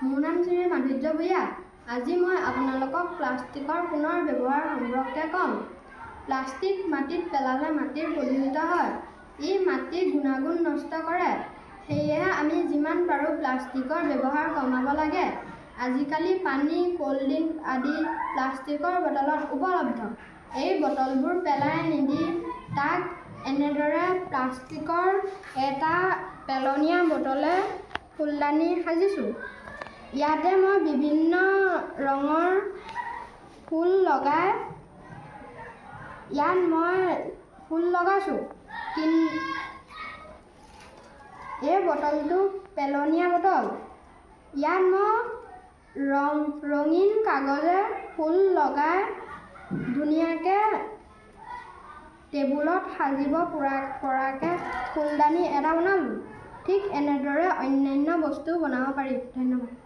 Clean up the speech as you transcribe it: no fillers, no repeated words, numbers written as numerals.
মোৰ নাম শ্ৰী মাধুৰ্য ভূঞা। আজি মই আপোনালোকক প্লাষ্টিকৰ পুনৰ ব্যৱহাৰ সম্পৰ্কে ক'ম। প্লাষ্টিক মাটিত পেলালে মাটি প্ৰদূষিত হয়। ই মাটিৰ গুণাগুণ নষ্ট কৰে। সেয়েহে আমি যিমান পাৰোঁ প্লাষ্টিকৰ ব্যৱহাৰ কমাব লাগে। আজিকালি পানী, ক'ল্ড ড্ৰিংক আদি প্লাষ্টিকৰ বটলত উপলব্ধ। এই বটলবোৰ পেলাই নিদি তাক এনেদৰে প্লাষ্টিকৰ এটা পেলনীয়া বটলে ফুলদানি সাজিছোঁ। ইয়াতে মই বিভিন্ন ৰঙৰ ফুল লগাইছোঁ। এই বটলটো পেলনীয়া বটল। ইয়াত মই ৰঙীন কাগজে ফুল লগাই ধুনীয়াকৈ টেবুলত সাজিব পৰাকৈ ফুলদানি এটা বনালোঁ। ঠিক এনেদৰে অন্যান্য বস্তুও বনাব পাৰি। ধন্যবাদ।